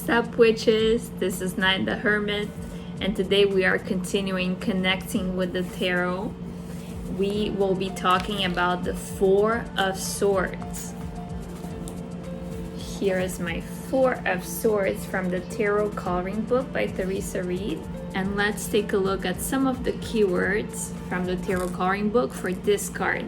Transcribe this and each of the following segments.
Sup witches, this is Night the Hermit, and today we are continuing connecting with the tarot. We will be talking about the Four of Swords. Here is my Four of Swords from the Tarot Coloring Book by Theresa. And let's take a look at some of the keywords from the Tarot Coloring Book for this card.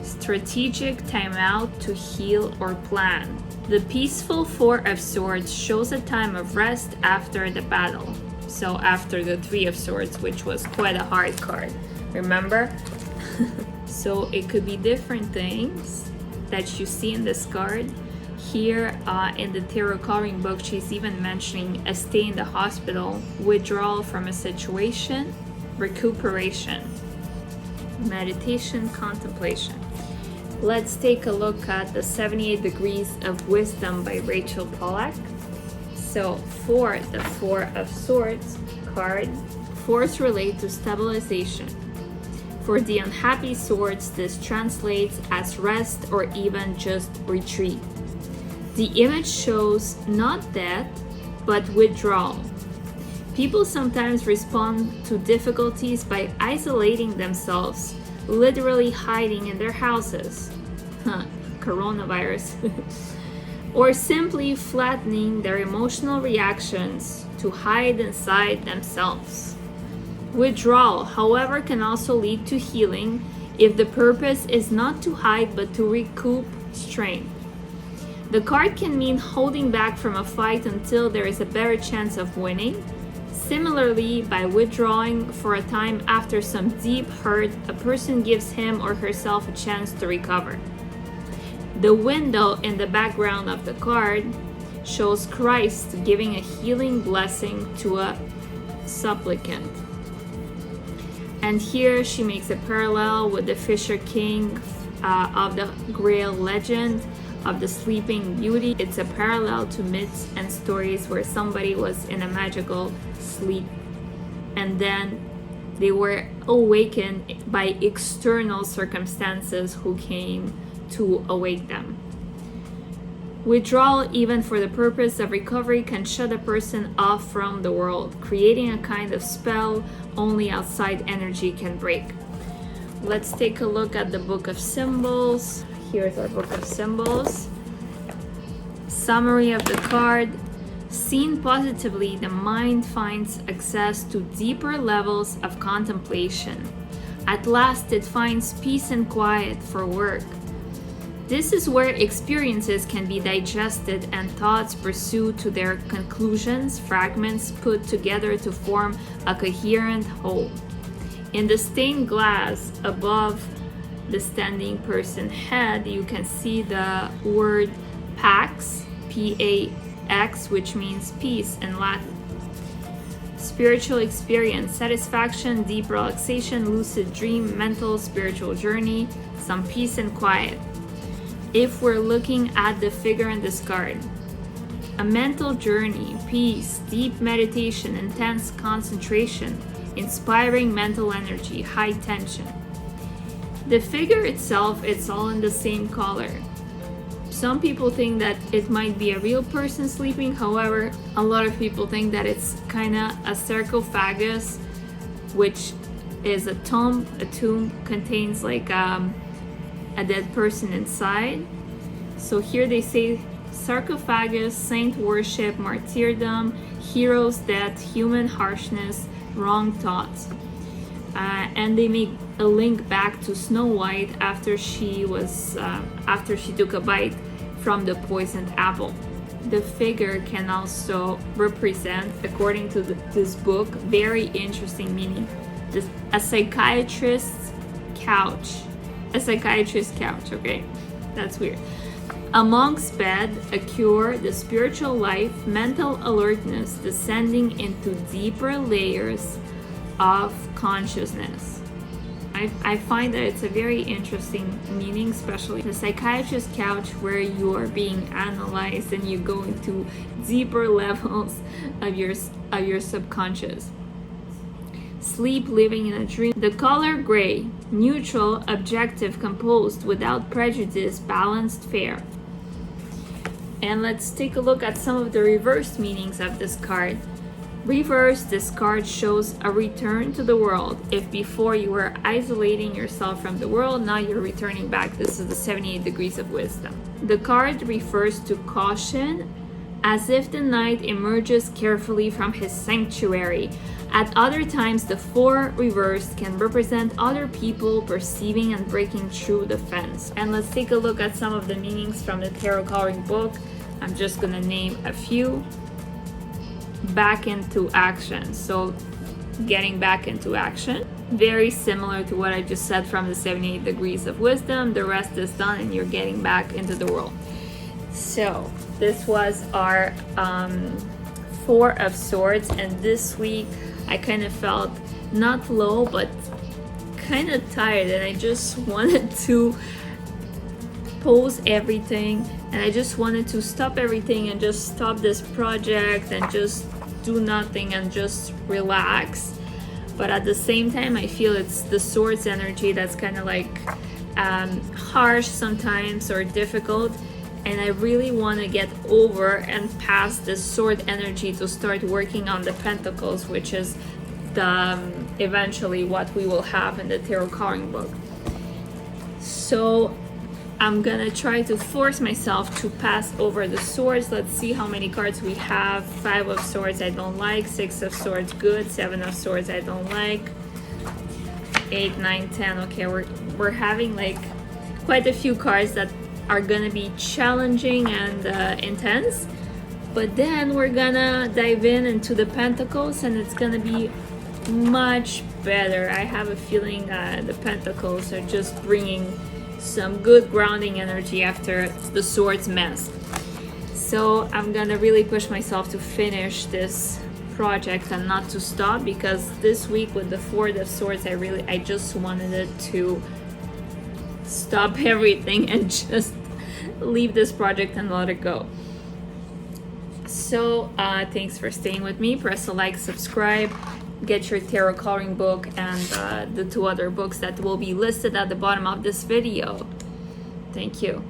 Strategic timeout to heal or plan. The peaceful Four of Swords shows a time of rest after the battle. So after the Three of Swords, which was quite a hard card, remember? So it could be different things that you see in this card. Here in the Tarot Coloring Book, she's even mentioning a stay in the hospital, withdrawal from a situation, recuperation, meditation, contemplation. Let's take a look at the 78 Degrees of Wisdom by Pollack. So for the Four of Swords card, fours relate to stabilization. For the unhappy swords, this translates as rest or even just retreat. The image shows not death, but withdrawal. People sometimes respond to difficulties by isolating themselves, literally hiding in their houses. Coronavirus. Or simply flattening their emotional reactions to hide inside themselves. Withdrawal, however, can also lead to healing if the purpose is not to hide but to recoup strength. The card can mean holding back from a fight until there is a better chance of winning. Similarly, by withdrawing for a time after some deep hurt, a person gives him or herself a chance to recover. The window in the background of the card shows Christ giving a healing blessing to a supplicant. And here she makes a parallel with the Fisher King of the Grail legend of the Sleeping Beauty. It's a parallel to myths and stories where somebody was in a magical sleep and then they were awakened by external circumstances who came to awake them. Withdrawal, even for the purpose of recovery, can shut a person off from the world, creating a kind of spell only outside energy can break. Let's take a look at the Book of Symbols. Here's our Book of Symbols. Summary of the card. Seen positively, the mind finds access to deeper levels of contemplation. At last, it finds peace and quiet for work. This is where experiences can be digested and thoughts pursued to their conclusions, fragments put together to form a coherent whole. In the stained glass above the standing person head, you can see the word Pax, P-A-X, which means peace in Latin. Spiritual experience, satisfaction, deep relaxation, lucid dream, mental, spiritual journey, some peace and quiet. If we're looking at the figure in this card, a mental journey, peace, deep meditation, intense concentration, inspiring mental energy, high tension. The figure itself, it's all in the same color. Some people think that it might be a real person sleeping. However, a lot of people think that it's kind of a sarcophagus, which is a tomb. A tomb contains like a dead person inside. So here they say sarcophagus, saint worship, martyrdom, hero's death, human harshness, wrong thoughts. And they make a link back to Snow White after she took a bite from the poisoned apple. The figure can also represent, according to this book, very interesting meaning. A psychiatrist's couch. A psychiatrist's couch, okay? That's weird. A monk's bed, a cure, the spiritual life, mental alertness, descending into deeper layers of consciousness. I find that it's a very interesting meaning, especially the psychiatrist's couch, where you are being analyzed and you go into deeper levels of your subconscious. Sleep, living in a dream. The color gray, neutral, objective, composed, without prejudice, balanced, fair. And let's take a look at some of the reverse meanings of this card. Reverse, this card shows a return to the world. If before you were isolating yourself from the world, now you're returning back. This is the 78 degrees of wisdom. The card refers to caution, as if the knight emerges carefully from his sanctuary. At other times, the 4 reversed can represent other people perceiving and breaking through the fence. And let's take a look at some of the meanings from the tarot coloring book. I'm just gonna name a few. Back into action. So getting back into action. Very similar to what I just said from the 78 degrees of wisdom. The rest is done and you're getting back into the world. So this was our 4 of Swords, and this week I kind of felt not low but kind of tired, and I just wanted to pause everything, and I just wanted to stop everything and just stop this project and just do nothing and just relax. But at the same time, I feel it's the Swords energy that's kind of like harsh sometimes or difficult, and I really want to get over and past this Sword energy to start working on the Pentacles, which is the eventually what we will have in the tarot coloring book. So I'm gonna try to force myself to pass over the Swords. Let's see how many cards we have. 5 of Swords I don't like, 6 of Swords good, 7 of Swords I don't like, 8, 9, 10. Okay, we're having like quite a few cards that are gonna be challenging and intense, but then we're gonna dive into the Pentacles and it's gonna be much better. I have a feeling the Pentacles are just bringing some good grounding energy after the Swords mess. So I'm gonna really push myself to finish this project and not to stop, because this week with the 4 of Swords I just wanted it to stop everything and just leave this project and let it go. So thanks for staying with me. Press a like, subscribe, get your tarot coloring book and the 2 other books that will be listed at the bottom of this video. Thank you.